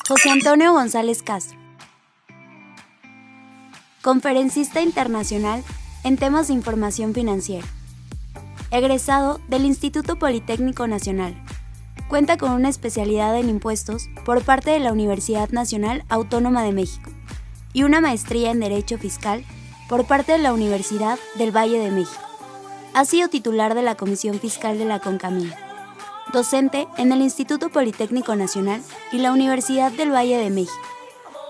José Antonio González Castro, conferencista internacional en temas de información financiera, egresado del Instituto Politécnico Nacional. Cuenta con una especialidad en impuestos por parte de la Universidad Nacional Autónoma de México y una maestría en Derecho Fiscal por parte de la Universidad del Valle de México. Ha sido titular de la Comisión Fiscal de la CONCAMIN, docente en el Instituto Politécnico Nacional y la Universidad del Valle de México.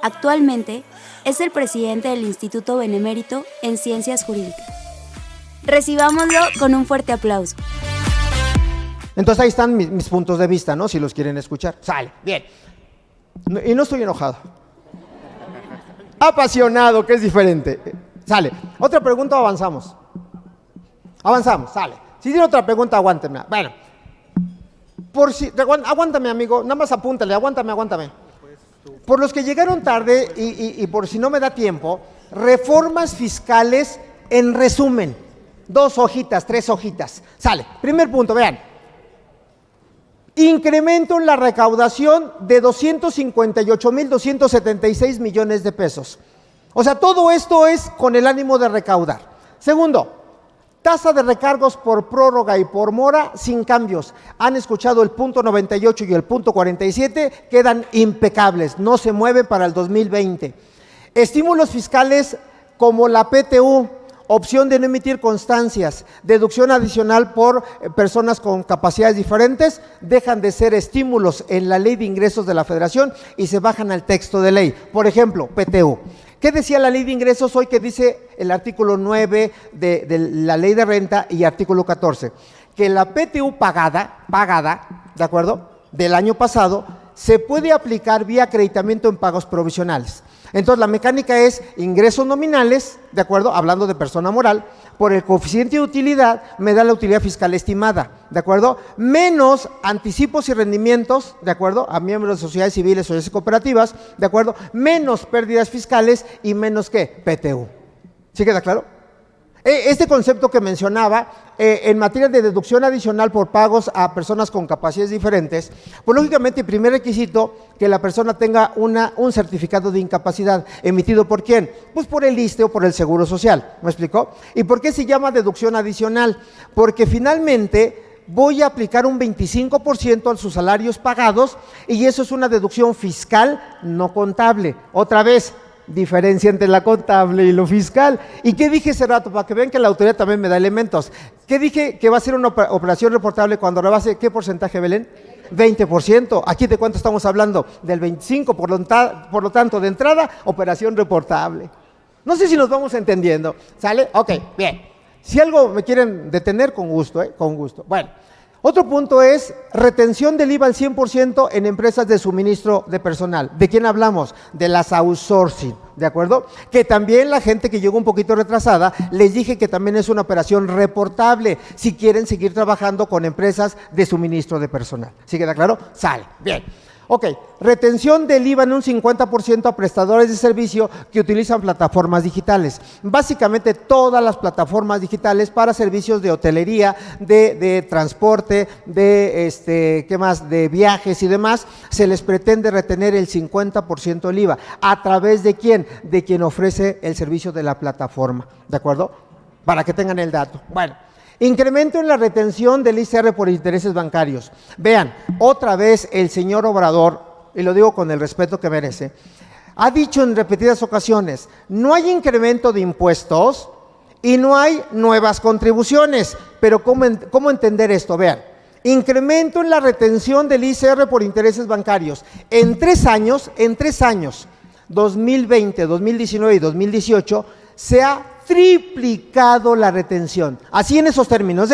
Actualmente es el presidente del Instituto Benemérito en Ciencias Jurídicas. Recibámoslo con un fuerte aplauso. Entonces ahí están mis puntos de vista, ¿no? Si los quieren escuchar. Sale, bien. Y no estoy enojado. Apasionado, que es diferente. Sale. ¿Otra pregunta o avanzamos? Avanzamos, sale. Si tiene otra pregunta, aguánteme. Bueno. Aguántame, amigo. Nada más apúntale, aguántame. Por los que llegaron tarde y por si no me da tiempo, reformas fiscales en resumen. 2 hojitas, 3 hojitas. Sale. Primer punto, vean. Incremento en la recaudación de 258,276 millones de pesos. O sea, todo esto es con el ánimo de recaudar. Segundo, tasa de recargos por prórroga y por mora sin cambios. Han escuchado el punto 98 y el punto 47, quedan impecables, no se mueven para el 2020. Estímulos fiscales como la PTU, opción de no emitir constancias, deducción adicional por personas con capacidades diferentes, dejan de ser estímulos en la Ley de Ingresos de la Federación y se bajan al texto de ley. Por ejemplo, PTU. ¿Qué decía la Ley de Ingresos hoy que dice el artículo 9 de la Ley de Renta y artículo 14? Que la PTU pagada, ¿de acuerdo?, del año pasado, se puede aplicar vía acreditamiento en pagos provisionales. Entonces, la mecánica es ingresos nominales, ¿de acuerdo?, hablando de persona moral, por el coeficiente de utilidad me da la utilidad fiscal estimada, ¿de acuerdo?, menos anticipos y rendimientos, ¿de acuerdo?, a miembros de sociedades civiles, sociedades cooperativas, ¿de acuerdo?, menos pérdidas fiscales y menos, ¿qué?, PTU. ¿Sí queda claro? Este concepto que mencionaba, en materia de deducción adicional por pagos a personas con capacidades diferentes, pues lógicamente el primer requisito, que la persona tenga un certificado de incapacidad, emitido ¿por quién? Pues por el ISSSTE o por el Seguro Social, ¿me explicó? ¿Y por qué se llama deducción adicional? Porque finalmente voy a aplicar un 25% a sus salarios pagados y eso es una deducción fiscal no contable. Otra vez, diferencia entre la contable y lo fiscal. ¿Y qué dije hace rato? Para que vean que la autoridad también me da elementos. ¿Qué dije? Que va a ser una operación reportable cuando rebase, ¿qué porcentaje, Belén? 20%. ¿Aquí de cuánto estamos hablando? Del 25%, por lo tanto, de entrada, operación reportable. No sé si nos vamos entendiendo. ¿Sale? Ok, bien. Si algo me quieren detener, con gusto, con gusto. Bueno. Otro punto es retención del IVA al 100% en empresas de suministro de personal. ¿De quién hablamos? De las outsourcing, ¿de acuerdo? Que también la gente que llegó un poquito retrasada, les dije que también es una operación reportable si quieren seguir trabajando con empresas de suministro de personal. ¿Sí queda claro? Sale. Bien. Ok, retención del IVA en un 50% a prestadores de servicio que utilizan plataformas digitales. Básicamente todas las plataformas digitales para servicios de hotelería, de transporte, ¿qué más? De viajes y demás, se les pretende retener el 50% del IVA. ¿A través de quién? De quien ofrece el servicio de la plataforma, ¿de acuerdo? Para que tengan el dato. Bueno. Incremento en la retención del ISR por intereses bancarios. Vean, otra vez el señor Obrador, y lo digo con el respeto que merece, ha dicho en repetidas ocasiones, no hay incremento de impuestos y no hay nuevas contribuciones. Pero ¿cómo entender esto? Vean, incremento en la retención del ISR por intereses bancarios. En 3 años, 2020, 2019 y 2018, se ha triplicado la retención, así en esos términos,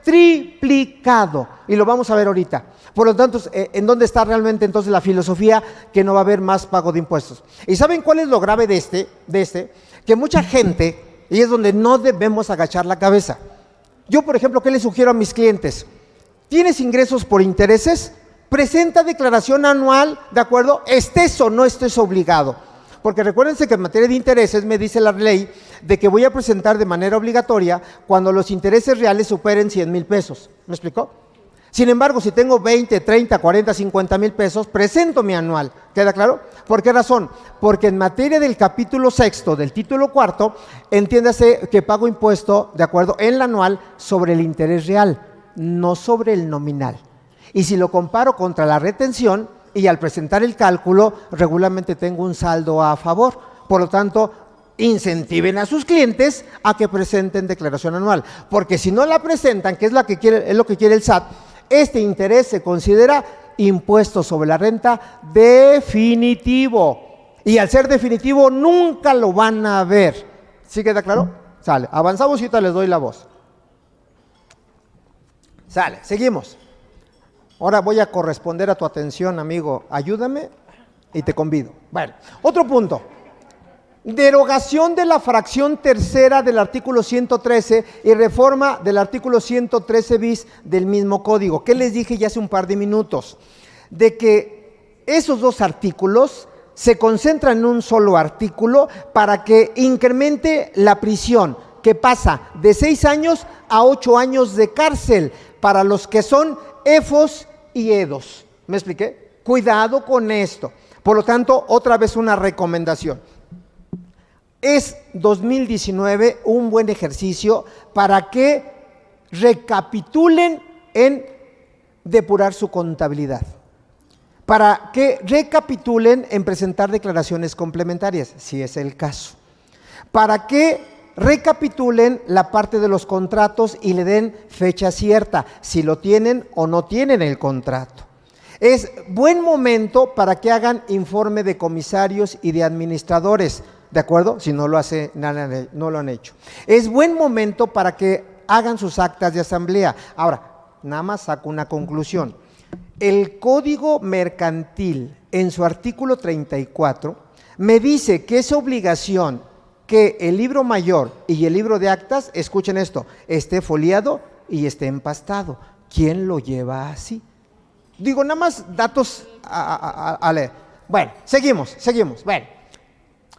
triplicado, y lo vamos a ver ahorita. Por lo tanto, ¿en dónde está realmente entonces la filosofía que no va a haber más pago de impuestos? ¿Y saben cuál es lo grave de este? Que mucha gente, y es donde no debemos agachar la cabeza. Yo, por ejemplo, ¿qué le sugiero a mis clientes? ¿Tienes ingresos por intereses? Presenta declaración anual, ¿de acuerdo? Estés o no estés obligado. Porque recuérdense que en materia de intereses me dice la ley de que voy a presentar de manera obligatoria cuando los intereses reales superen 100,000 pesos. ¿Me explicó? Sin embargo, si tengo 20, 30, 40, 50 mil pesos, presento mi anual. ¿Queda claro? ¿Por qué razón? Porque en materia del capítulo sexto del título cuarto, entiéndase que pago impuesto, de acuerdo, en el anual sobre el interés real, no sobre el nominal. Y si lo comparo contra la retención, y al presentar el cálculo, regularmente tengo un saldo a favor. Por lo tanto, incentiven a sus clientes a que presenten declaración anual. Porque si no la presentan, que es lo que quiere el SAT, este interés se considera impuesto sobre la renta definitivo. Y al ser definitivo, nunca lo van a ver. ¿Sí queda claro? Sale. Avanzamos y ahorita les doy la voz. Sale, seguimos. Ahora voy a corresponder a tu atención, amigo. Ayúdame y te convido. Bueno, otro punto. Derogación de la fracción tercera del artículo 113 y reforma del artículo 113 bis del mismo código. ¿Qué les dije ya hace un par de minutos? De que esos dos artículos se concentran en un solo artículo para que incremente la prisión, que pasa de 6 años a 8 años de cárcel para los que son EFOS y EDOS. ¿Me expliqué? Cuidado con esto. Por lo tanto, otra vez una recomendación. Es 2019 un buen ejercicio para que recapitulen en depurar su contabilidad, para que recapitulen en presentar declaraciones complementarias, si es el caso, para que recapitulen la parte de los contratos y le den fecha cierta, si lo tienen o no tienen el contrato. Es buen momento para que hagan informe de comisarios y de administradores, ¿de acuerdo? Si no lo han hecho. Es buen momento para que hagan sus actas de asamblea. Ahora, nada más saco una conclusión. El Código Mercantil, en su artículo 34, me dice que es obligación que el libro mayor y el libro de actas, escuchen esto, esté foliado y esté empastado. ¿Quién lo lleva así? Digo, nada más datos a leer. Bueno, seguimos. Bueno,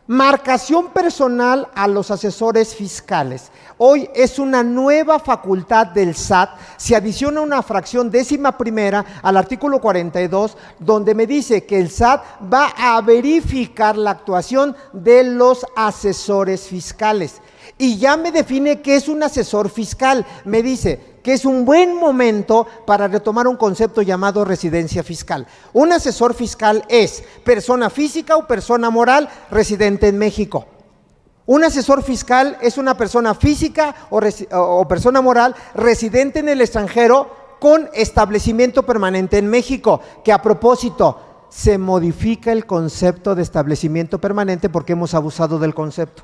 marcación personal a los asesores fiscales. Hoy es una nueva facultad del SAT. Se adiciona una fracción 11ª al artículo 42, donde me dice que el SAT va a verificar la actuación de los asesores fiscales. Y ya me define qué es un asesor fiscal. Me dice que es un buen momento para retomar un concepto llamado residencia fiscal. Un asesor fiscal es persona física o persona moral residente en México. Un asesor fiscal es una persona física o persona moral residente en el extranjero con establecimiento permanente en México, que a propósito se modifica el concepto de establecimiento permanente porque hemos abusado del concepto.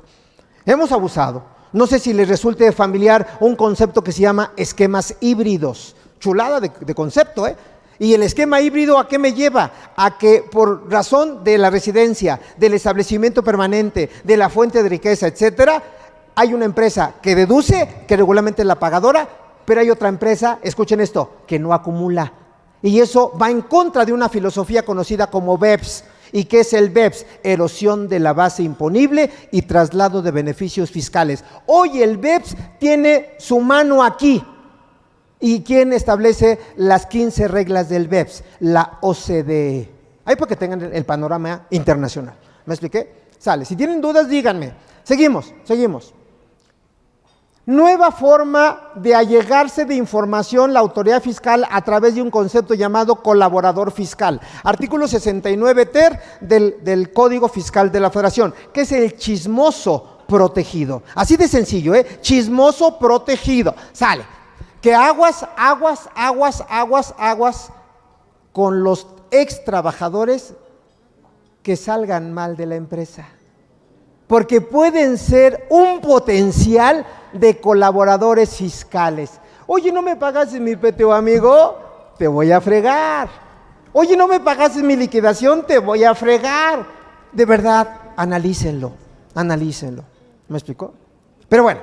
Hemos abusado. No sé si les resulte familiar un concepto que se llama esquemas híbridos. Chulada de concepto, ¿eh? Y el esquema híbrido, ¿a qué me lleva? A que por razón de la residencia, del establecimiento permanente, de la fuente de riqueza, etcétera, hay una empresa que deduce, que regularmente es la pagadora, pero hay otra empresa, escuchen esto, que no acumula. Y eso va en contra de una filosofía conocida como BEPS. ¿Y qué es el BEPS? Erosión de la base imponible y traslado de beneficios fiscales. Hoy el BEPS tiene su mano aquí. ¿Y quién establece las 15 reglas del BEPS? La OCDE. Ahí para que tengan el panorama internacional. ¿Me expliqué? Sale. Si tienen dudas, díganme. Seguimos. Nueva forma de allegarse de información la autoridad fiscal a través de un concepto llamado colaborador fiscal. Artículo 69 ter del Código Fiscal de la Federación, que es el chismoso protegido. Así de sencillo, chismoso protegido. Sale. Que aguas con los ex trabajadores que salgan mal de la empresa. Porque pueden ser un potencial de colaboradores fiscales. Oye, ¿no me pagaste mi PTO, amigo? Te voy a fregar. Oye, ¿no me pagaste mi liquidación? Te voy a fregar. De verdad, analícenlo. ¿Me explicó? Pero bueno.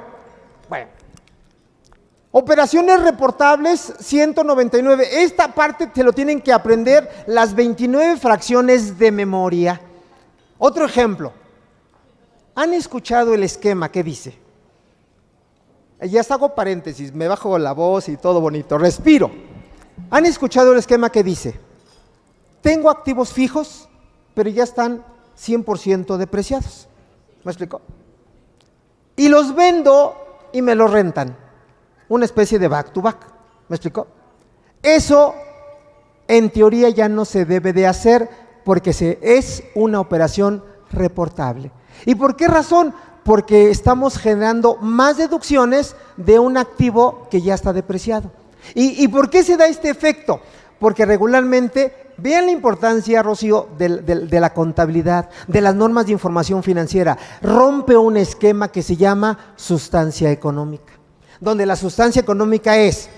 Operaciones reportables 199. Esta parte te lo tienen que aprender las 29 fracciones de memoria. Otro ejemplo. ¿Han escuchado el esquema que dice? Ya hago paréntesis, me bajo la voz y todo bonito, respiro. ¿Han escuchado el esquema que dice, tengo activos fijos, pero ya están 100% depreciados? ¿Me explico? Y los vendo y me los rentan. Una especie de back to back. ¿Me explico? Eso, en teoría, ya no se debe de hacer porque es una operación reportable. ¿Y por qué razón? Porque estamos generando más deducciones de un activo que ya está depreciado. ¿Y por qué se da este efecto? Porque regularmente, vean la importancia, Rocío, de la contabilidad, de las normas de información financiera. Rompe un esquema que se llama sustancia económica, donde la sustancia económica es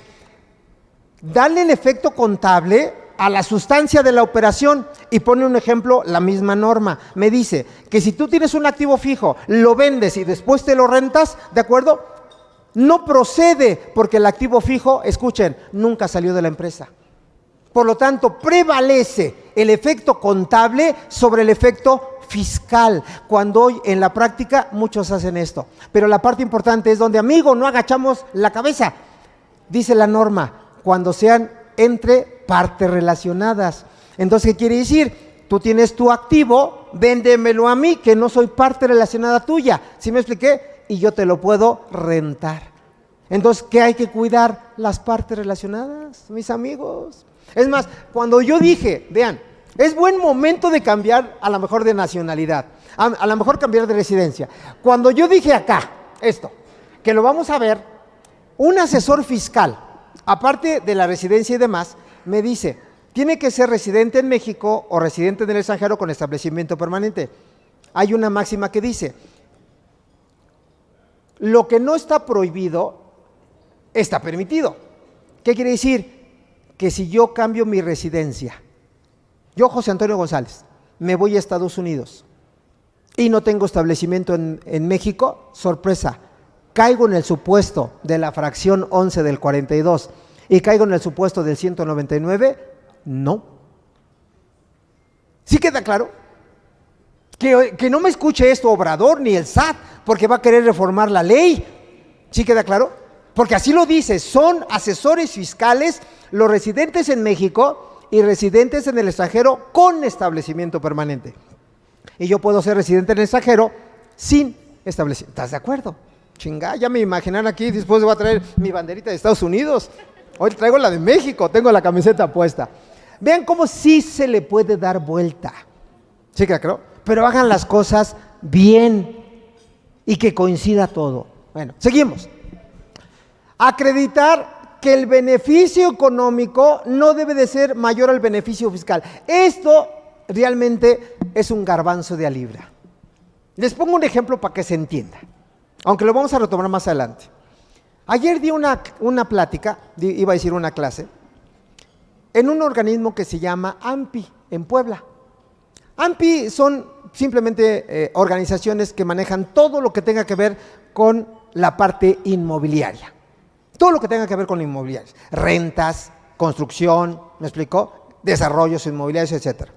darle el efecto contable a la sustancia de la operación, y pone un ejemplo, la misma norma. Me dice que si tú tienes un activo fijo, lo vendes y después te lo rentas, ¿de acuerdo? No procede porque el activo fijo, escuchen, nunca salió de la empresa. Por lo tanto, prevalece el efecto contable sobre el efecto fiscal, cuando hoy en la práctica muchos hacen esto. Pero la parte importante es donde, amigo, no agachamos la cabeza. Dice la norma, cuando sean entre partes relacionadas. Entonces, ¿qué quiere decir? Tú tienes tu activo, véndemelo a mí, que no soy parte relacionada tuya. ¿Sí me expliqué? Y yo te lo puedo rentar. Entonces, ¿qué hay que cuidar? Las partes relacionadas, mis amigos. Es más, cuando yo dije, vean, es buen momento de cambiar a lo mejor de nacionalidad, a lo mejor cambiar de residencia. Cuando yo dije acá, esto, que lo vamos a ver, un asesor fiscal, aparte de la residencia y demás, me dice, tiene que ser residente en México o residente en el extranjero con establecimiento permanente. Hay una máxima que dice, lo que no está prohibido, está permitido. ¿Qué quiere decir? Que si yo cambio mi residencia, yo, José Antonio González, me voy a Estados Unidos y no tengo establecimiento en México, sorpresa, caigo en el supuesto de la fracción 11 del 42 y caigo en el supuesto del 199, no. ¿Sí queda claro? Que no me escuche esto Obrador ni el SAT, porque va a querer reformar la ley. ¿Sí queda claro? Porque así lo dice, son asesores fiscales los residentes en México y residentes en el extranjero con establecimiento permanente. Y yo puedo ser residente en el extranjero sin establecimiento. ¿Estás de acuerdo? Chingá, ya me imaginan aquí, después voy a traer mi banderita de Estados Unidos. Hoy traigo la de México, tengo la camiseta puesta. Vean cómo sí se le puede dar vuelta. ¿Sí que creo? Pero hagan las cosas bien y que coincida todo. Bueno, seguimos. Acreditar que el beneficio económico no debe de ser mayor al beneficio fiscal. Esto realmente es un garbanzo de a libra. Les pongo un ejemplo para que se entienda, aunque lo vamos a retomar más adelante. Ayer di una plática, iba a decir una clase, en un organismo que se llama AMPI, en Puebla. AMPI son simplemente organizaciones que manejan todo lo que tenga que ver con la parte inmobiliaria. Todo lo que tenga que ver con inmobiliarios, rentas, construcción, ¿me explicó? Desarrollos inmobiliarios, etcétera.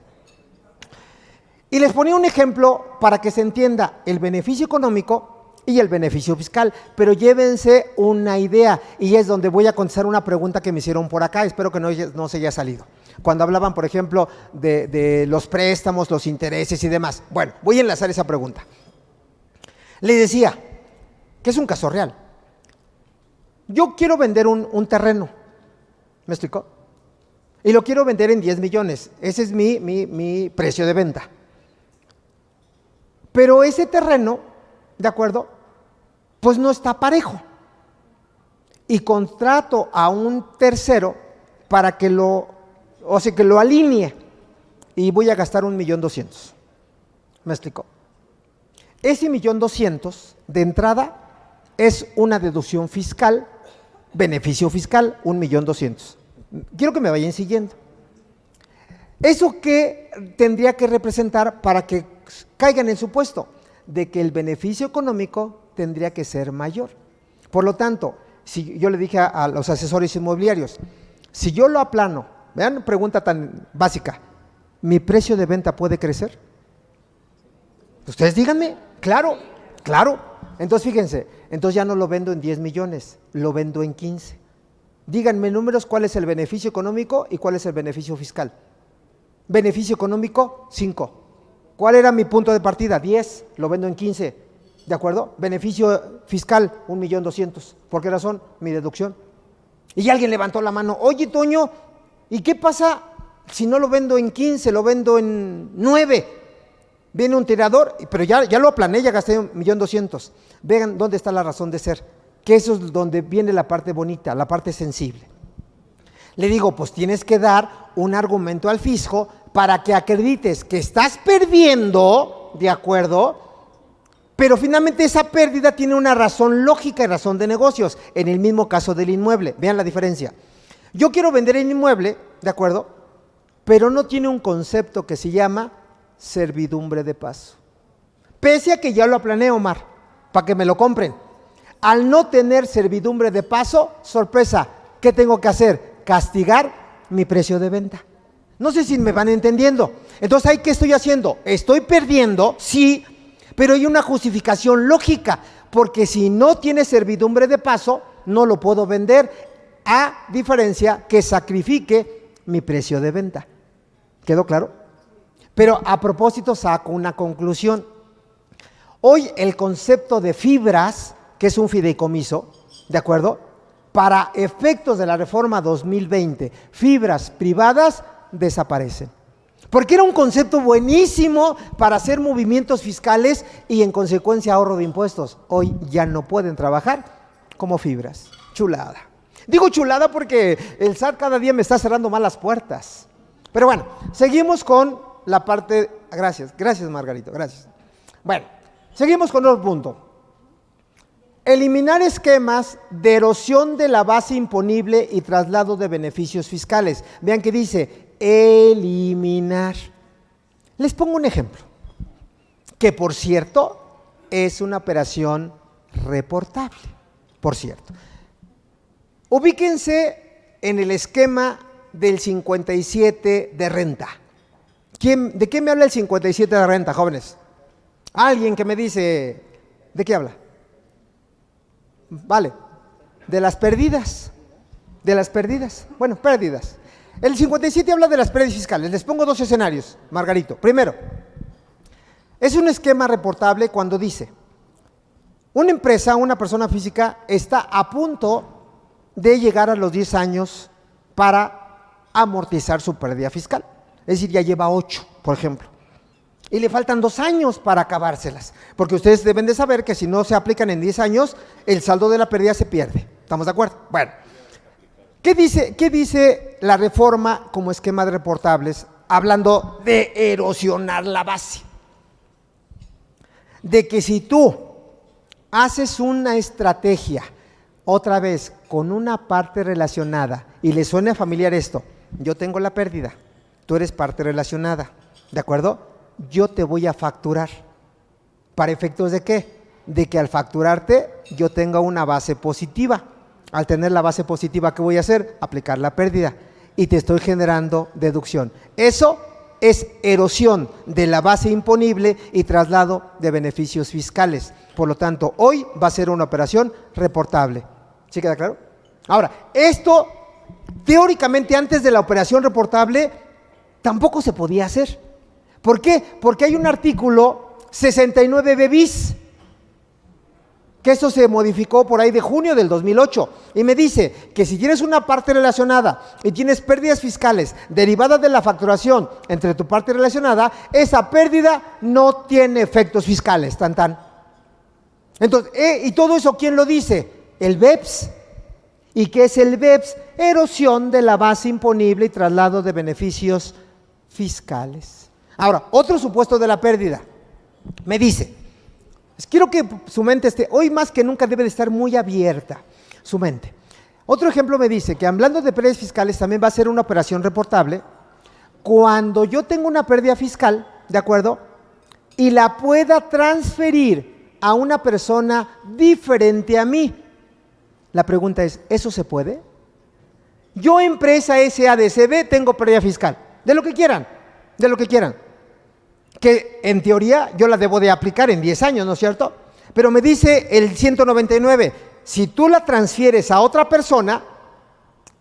Y les ponía un ejemplo para que se entienda el beneficio económico y el beneficio fiscal, pero llévense una idea, y es donde voy a contestar una pregunta que me hicieron por acá, espero que no se haya salido. Cuando hablaban, por ejemplo, de los préstamos, los intereses y demás. Bueno, voy a enlazar esa pregunta. Les decía que es un caso real. Yo quiero vender un terreno, ¿me explicó? Y lo quiero vender en 10 millones, ese es mi precio de venta. Pero ese terreno, ¿de acuerdo? Pues no está parejo. Y contrato a un tercero para que lo alinee. Y voy a gastar 1.200.000. ¿Me explicó? Ese 1.200.000 de entrada es una deducción fiscal, beneficio fiscal, 1.200.000. Quiero que me vayan siguiendo. ¿Eso qué tendría que representar para que caiga en el supuesto? De que el beneficio económico tendría que ser mayor. Por lo tanto, si yo le dije a los asesores inmobiliarios, si yo lo aplano, vean, pregunta tan básica, ¿mi precio de venta puede crecer? Ustedes díganme, claro. Entonces fíjense, entonces ya no lo vendo en 10 millones, lo vendo en 15. Díganme números, ¿cuál es el beneficio económico y cuál es el beneficio fiscal? Beneficio económico, 5. ¿Cuál era mi punto de partida? 10, lo vendo en 15, ¿de acuerdo? Beneficio fiscal, 1,200,000. ¿Por qué razón? Mi deducción. Y alguien levantó la mano, oye, Toño, ¿y qué pasa si no lo vendo en 15, lo vendo en 9? Viene un tirador, pero ya lo aplané, ya gasté 1,200,000. Vean dónde está la razón de ser, que eso es donde viene la parte bonita, la parte sensible. Le digo, pues tienes que dar un argumento al fisco para que acredites que estás perdiendo, ¿de acuerdo? Pero finalmente esa pérdida tiene una razón lógica y razón de negocios, en el mismo caso del inmueble. Vean la diferencia. Yo quiero vender el inmueble, ¿de acuerdo? Pero no tiene un concepto que se llama servidumbre de paso. Pese a que ya lo aplané, Omar, para que me lo compren. Al no tener servidumbre de paso, sorpresa, ¿qué tengo que hacer? Castigar mi precio de venta. No sé si me van entendiendo. Entonces, ¿ahí qué estoy haciendo? Estoy perdiendo, sí, pero hay una justificación lógica, porque si no tiene servidumbre de paso, no lo puedo vender, a diferencia que sacrifique mi precio de venta. ¿Quedó claro? Pero a propósito saco una conclusión. Hoy el concepto de fibras, que es un fideicomiso, ¿de acuerdo? Para efectos de la reforma 2020, fibras privadas desaparecen. Porque era un concepto buenísimo para hacer movimientos fiscales y en consecuencia ahorro de impuestos. Hoy ya no pueden trabajar como fibras. Chulada. Digo chulada porque el SAT cada día me está cerrando más las puertas. Pero bueno, seguimos con la parte. Gracias Margarito, gracias. Bueno, seguimos con otro punto. Eliminar esquemas de erosión de la base imponible y traslado de beneficios fiscales. Vean que dice eliminar. Les pongo un ejemplo, que por cierto es una operación reportable, por cierto. Ubíquense en el esquema del 57 de renta. ¿De qué me habla el 57 de renta, jóvenes? Alguien que me dice, ¿de qué habla? Vale, de las pérdidas. Bueno, pérdidas. El 57 habla de las pérdidas fiscales. Les pongo dos escenarios, Margarito. Primero, es un esquema reportable cuando dice, una empresa, una persona física está a punto de llegar a los 10 años para amortizar su pérdida fiscal. Es decir, ya lleva 8, por ejemplo. Y le faltan 2 años para acabárselas, porque ustedes deben de saber que si no se aplican en 10 años, el saldo de la pérdida se pierde. ¿Estamos de acuerdo? Bueno, ¿qué dice la reforma como esquema de reportables, hablando de erosionar la base? De que si tú haces una estrategia, otra vez, con una parte relacionada, y le suena familiar esto, yo tengo la pérdida, tú eres parte relacionada, ¿de acuerdo? Yo te voy a facturar. ¿Para efectos de qué? De que al facturarte yo tenga una base positiva. Al tener la base positiva, ¿qué voy a hacer? Aplicar la pérdida. Y te estoy generando deducción. Eso es erosión de la base imponible y traslado de beneficios fiscales. Por lo tanto, hoy va a ser una operación reportable. ¿Sí queda claro? Ahora, esto teóricamente antes de la operación reportable tampoco se podía hacer. ¿Por qué? Porque hay un artículo 69b bis, que eso se modificó por ahí de junio del 2008, y me dice que si tienes una parte relacionada y tienes pérdidas fiscales derivadas de la facturación entre tu parte relacionada, esa pérdida no tiene efectos fiscales, tan. Entonces, ¿y todo eso quién lo dice? El BEPS. ¿Y qué es el BEPS? Erosión de la base imponible y traslado de beneficios fiscales. Ahora, otro supuesto de la pérdida, me dice, quiero que su mente esté, hoy más que nunca debe de estar muy abierta, su mente. Otro ejemplo me dice que hablando de pérdidas fiscales también va a ser una operación reportable cuando yo tengo una pérdida fiscal, ¿de acuerdo? Y la pueda transferir a una persona diferente a mí. La pregunta es, ¿eso se puede? Yo, empresa SADCB, tengo pérdida fiscal, de lo que quieran, que en teoría yo la debo de aplicar en 10 años, ¿no es cierto? Pero me dice el 199, si tú la transfieres a otra persona,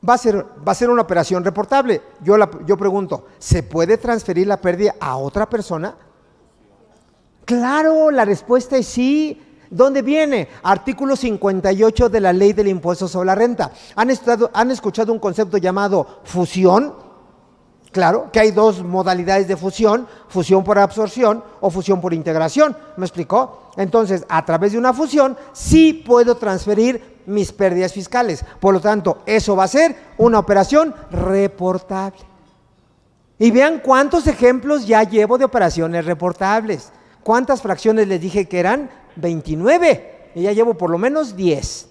va a ser una operación reportable. Yo pregunto, ¿se puede transferir la pérdida a otra persona? Claro, la respuesta es sí. ¿Dónde viene? Artículo 58 de la Ley del Impuesto sobre la Renta. ¿Han escuchado un concepto llamado fusión? Claro, que hay dos modalidades de fusión: fusión por absorción o fusión por integración. ¿Me explicó? Entonces, a través de una fusión, sí puedo transferir mis pérdidas fiscales. Por lo tanto, eso va a ser una operación reportable. Y vean cuántos ejemplos ya llevo de operaciones reportables. ¿Cuántas fracciones les dije que eran? 29. Y ya llevo por lo menos 10.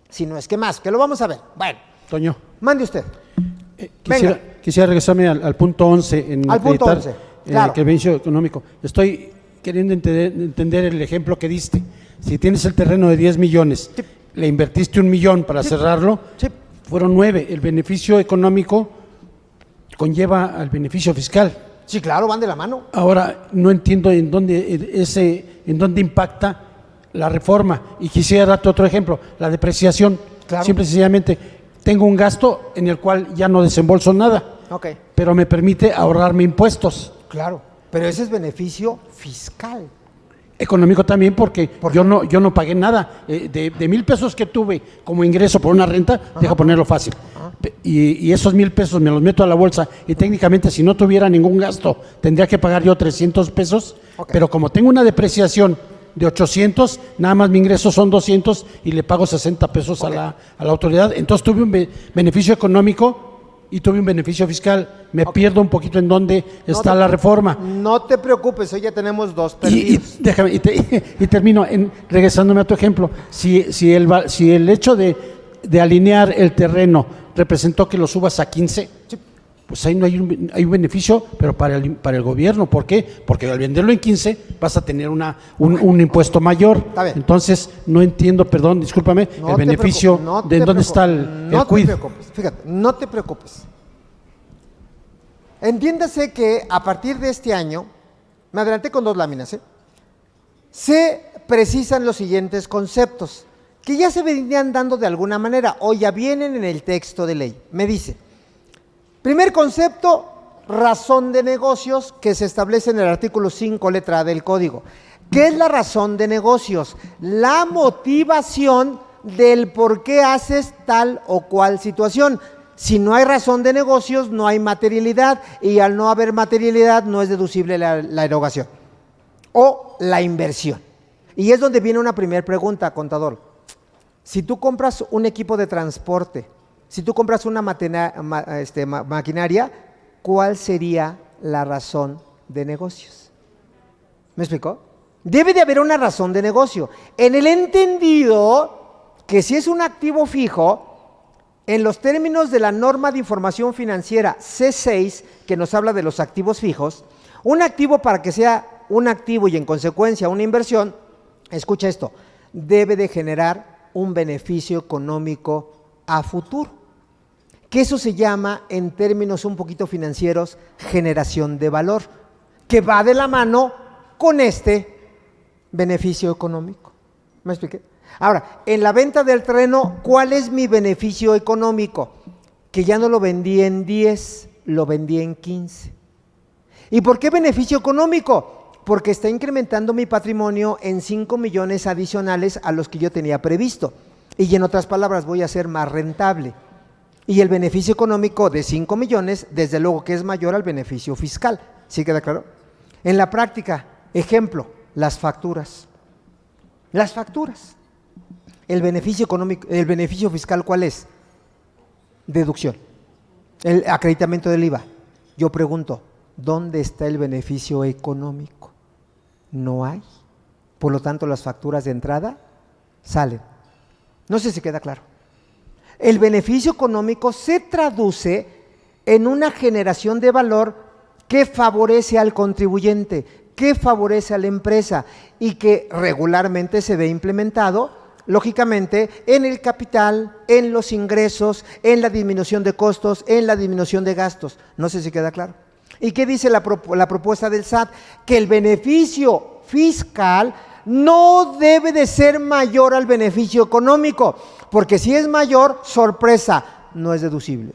Si no es que más, que lo vamos a ver. Bueno, Toño, mande usted. Quisiera regresarme al punto 11 en al punto 11, claro. el beneficio económico. Estoy queriendo entender el ejemplo que diste. Si tienes el terreno de 10 millones, sí, le invertiste 1 millón para cerrarlo, sí, fueron 9. El beneficio económico conlleva al beneficio fiscal. Sí, claro, van de la mano. Ahora, no entiendo en dónde impacta la reforma. Y quisiera darte otro ejemplo, la depreciación. Claro. Simple y sencillamente, tengo un gasto en el cual ya no desembolso nada, pero me permite ahorrarme impuestos. Claro, pero ese es beneficio fiscal. Económico también, porque yo no pagué nada. De 1,000 pesos que tuve como ingreso por una renta, deja ponerlo fácil. Y esos 1,000 pesos me los meto a la bolsa, y técnicamente, si no tuviera ningún gasto, tendría que pagar yo 300 pesos. Pero como tengo una depreciación de 800, nada más mi ingreso son 200 y le pago 60 pesos a la autoridad. Entonces tuve un beneficio económico y tuve un beneficio fiscal. Me pierdo un poquito en dónde está la reforma. No te preocupes, hoy ya tenemos dos perdidos. Y termino regresándome a tu ejemplo. Si el hecho de alinear el terreno representó que lo subas a 15, sí, pues ahí no hay un beneficio, pero para el gobierno. ¿Por qué? Porque al venderlo en 15 vas a tener un impuesto mayor. Entonces, no entiendo, perdón, discúlpame, el beneficio, ¿de dónde está el quid? No te preocupes, fíjate, no te preocupes. Entiéndase que a partir de este año, me adelanté con 2 láminas, se precisan los siguientes conceptos, que ya se venían dando de alguna manera, o ya vienen en el texto de ley. Me dice: primer concepto, razón de negocios, que se establece en el artículo 5, letra A del Código. ¿Qué es la razón de negocios? La motivación del por qué haces tal o cual situación. Si no hay razón de negocios, no hay materialidad, y al no haber materialidad no es deducible la erogación o la inversión. Y es donde viene una primera pregunta, contador. Si tú compras un equipo de transporte, si tú compras una maquinaria, ¿cuál sería la razón de negocios? ¿Me explicó? Debe de haber una razón de negocio, en el entendido que si es un activo fijo, en los términos de la norma de información financiera C6, que nos habla de los activos fijos, un activo, para que sea un activo y en consecuencia una inversión, escucha esto, debe de generar un beneficio económico a futuro, que eso se llama, en términos un poquito financieros, generación de valor, que va de la mano con este beneficio económico. ¿Me expliqué? Ahora, en la venta del terreno, ¿cuál es mi beneficio económico? Que ya no lo vendí en 10, lo vendí en 15. ¿Y por qué beneficio económico? Porque está incrementando mi patrimonio en 5 millones adicionales a los que yo tenía previsto. Y en otras palabras, voy a ser más rentable. Y el beneficio económico de 5 millones, desde luego que es mayor al beneficio fiscal. ¿Sí queda claro? En la práctica, ejemplo, las facturas. Las facturas. El beneficio económico, el beneficio fiscal, ¿cuál es? Deducción. El acreditamiento del IVA. Yo pregunto, ¿dónde está el beneficio económico? No hay. Por lo tanto, las facturas de entrada salen. No sé si queda claro. El beneficio económico se traduce en una generación de valor que favorece al contribuyente, que favorece a la empresa y que regularmente se ve implementado, lógicamente, en el capital, en los ingresos, en la disminución de costos, en la disminución de gastos. No sé si queda claro. ¿Y qué dice la propuesta del SAT? Que el beneficio fiscal no debe de ser mayor al beneficio económico, porque si es mayor, sorpresa, no es deducible.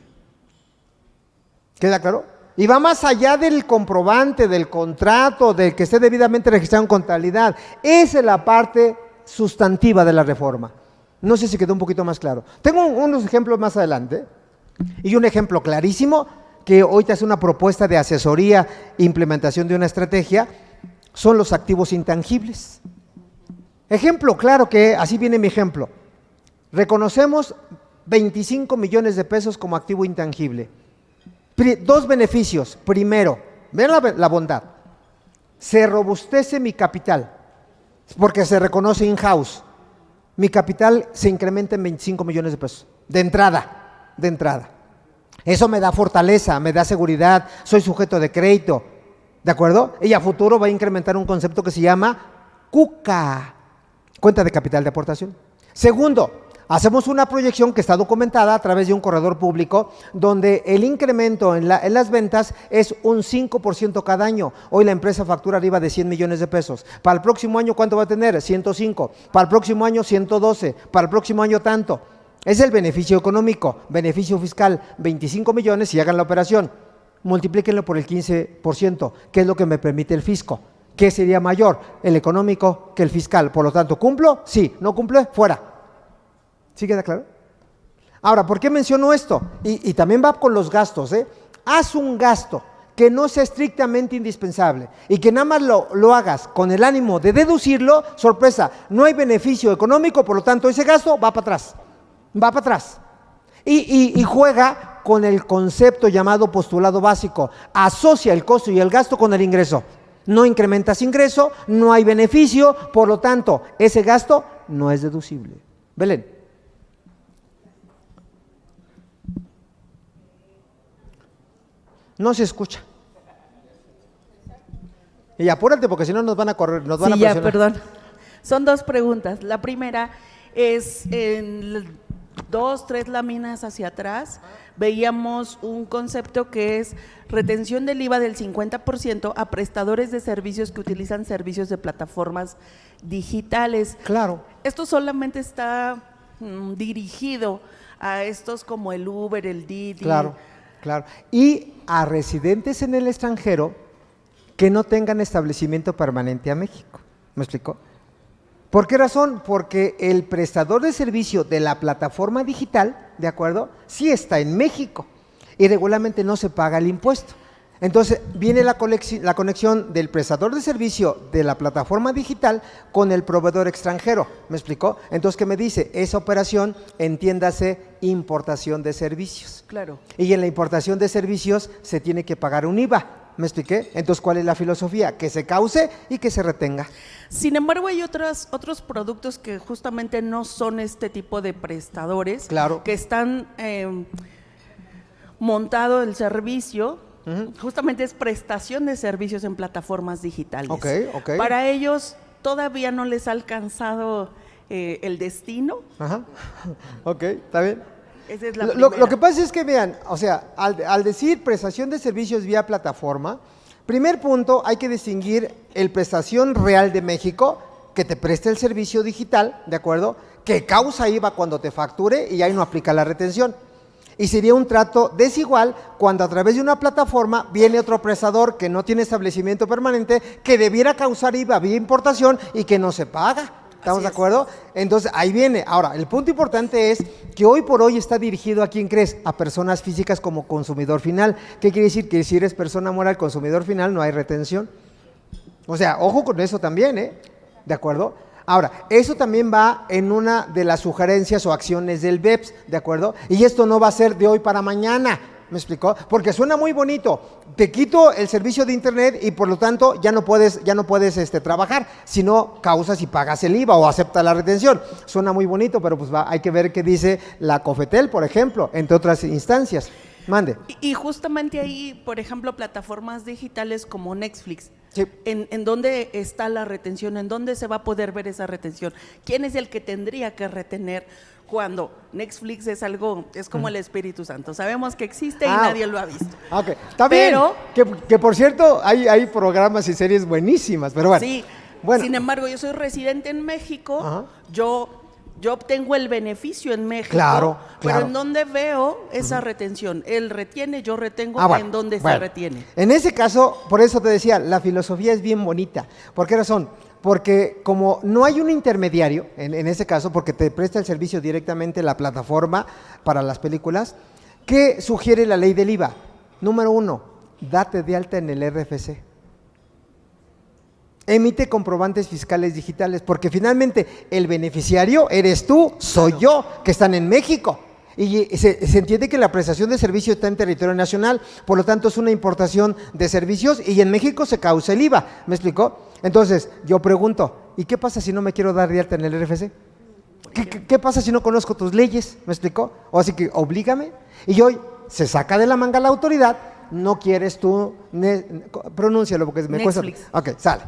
¿Queda claro? Y va más allá del comprobante, del contrato, del que esté debidamente registrado en contabilidad. Esa es la parte sustantiva de la reforma. No sé si quedó un poquito más claro. Tengo unos ejemplos más adelante. Y un ejemplo clarísimo, que hoy te hace una propuesta de asesoría e implementación de una estrategia, son los activos intangibles. Ejemplo claro, que así viene mi ejemplo. Reconocemos 25 millones de pesos como activo intangible. Dos beneficios. Primero, vean la bondad. Se robustece mi capital, porque se reconoce in-house. Mi capital se incrementa en 25 millones de pesos. De entrada. Eso me da fortaleza, me da seguridad, soy sujeto de crédito, ¿de acuerdo? Y a futuro va a incrementar un concepto que se llama CUCA, cuenta de capital de aportación. Segundo, hacemos una proyección que está documentada a través de un corredor público, donde el incremento en las ventas es un 5% cada año. Hoy la empresa factura arriba de 100 millones de pesos. Para el próximo año, ¿cuánto va a tener? 105. Para el próximo año, 112. Para el próximo año, tanto. Es el beneficio económico, beneficio fiscal, 25 millones y hagan la operación. Multiplíquenlo por el 15%, que es lo que me permite el fisco. ¿Qué sería mayor? El económico que el fiscal. Por lo tanto, ¿cumplo? Sí. ¿No cumple? Fuera. ¿Sí queda claro? Ahora, ¿por qué menciono esto? Y también va con los gastos, ¿eh? Haz un gasto que no sea estrictamente indispensable y que nada más lo hagas con el ánimo de deducirlo. Sorpresa, no hay beneficio económico, por lo tanto, ese gasto va para atrás. Va para atrás. Y juega con el concepto llamado postulado básico. Asocia el costo y el gasto con el ingreso. No incrementas ingreso, no hay beneficio, por lo tanto, ese gasto no es deducible. Belén. No se escucha. Y apúrate porque si no nos van a correr, nos van a presionar. Ya, perdón. Son dos preguntas. La primera es en 2, 3 láminas hacia atrás, veíamos un concepto que es retención del IVA del 50% a prestadores de servicios que utilizan servicios de plataformas digitales. Claro. Esto solamente está dirigido a estos como el Uber, el Didi. Claro. Y a residentes en el extranjero que no tengan establecimiento permanente a México. ¿Me explicó? ¿Por qué razón? Porque el prestador de servicio de la plataforma digital, ¿de acuerdo?, sí está en México y regularmente no se paga el impuesto. Entonces viene la conexión del prestador de servicio de la plataforma digital con el proveedor extranjero. ¿Me explicó? Entonces, ¿qué me dice? Esa operación, entiéndase, importación de servicios. Claro. Y en la importación de servicios se tiene que pagar un IVA. ¿Me expliqué? Entonces, ¿cuál es la filosofía? Que se cause y que se retenga. Sin embargo, hay otros productos que justamente no son este tipo de prestadores, claro, que están montado el servicio, justamente es prestación de servicios en plataformas digitales. Okay. Para ellos todavía no les ha alcanzado el destino. Ajá. Ok, está bien. Esa es la lo que pasa es que, vean, o sea, al decir prestación de servicios vía plataforma, primer punto, hay que distinguir el prestación real de México, que te presta el servicio digital, ¿de acuerdo?, que causa IVA cuando te facture y ahí no aplica la retención. Y sería un trato desigual cuando a través de una plataforma viene otro prestador que no tiene establecimiento permanente, que debiera causar IVA vía importación y que no se paga. ¿Estamos de acuerdo? Entonces, ahí viene. Ahora, el punto importante es que hoy por hoy está dirigido ¿a quién crees? A personas físicas como consumidor final. ¿Qué quiere decir? Que si eres persona moral, consumidor final, no hay retención. O sea, ojo con eso también, ¿eh? ¿De acuerdo? Ahora, eso también va en una de las sugerencias o acciones del BEPS, ¿de acuerdo? Y esto no va a ser de hoy para mañana. ¿Me explicó? Porque suena muy bonito. Te quito el servicio de internet y por lo tanto ya no puedes trabajar si no causas y pagas el IVA o aceptas la retención. Suena muy bonito, pero pues hay que ver qué dice la COFETEL, por ejemplo, entre otras instancias. Mande. Y justamente ahí, por ejemplo, plataformas digitales como Netflix, sí, ¿en dónde está la retención? ¿En dónde se va a poder ver esa retención? ¿Quién es el que tendría que retener cuando Netflix es algo, es como el Espíritu Santo? Sabemos que existe y nadie lo ha visto. Ok, está bien. Que por cierto, hay programas y series buenísimas, pero bueno. Sí, bueno. Sin embargo, yo soy residente en México, yo yo obtengo el beneficio en México, Claro, pero claro. ¿en dónde veo esa retención? Él retiene, yo retengo, Bueno, ¿en dónde se bueno. retiene? En ese caso, por eso te decía, la filosofía es bien bonita. ¿Por qué razón? Porque como no hay un intermediario, en ese caso, porque te presta el servicio directamente la plataforma para las películas, ¿qué sugiere la ley del IVA? Número 1, date de alta en el RFC. Emite comprobantes fiscales digitales, porque finalmente el beneficiario eres tú, soy yo, que están en México. Y se entiende que la prestación de servicio está en territorio nacional, por lo tanto es una importación de servicios y en México se causa el IVA, ¿me explicó? Entonces, yo pregunto, ¿y qué pasa si no me quiero dar de alta en el RFC? ¿Qué pasa si no conozco tus leyes? ¿Me explicó? O así que oblígame. Y hoy se saca de la manga la autoridad, no quieres tú, pronúncialo porque me cuesta. Netflix. Ok, sale.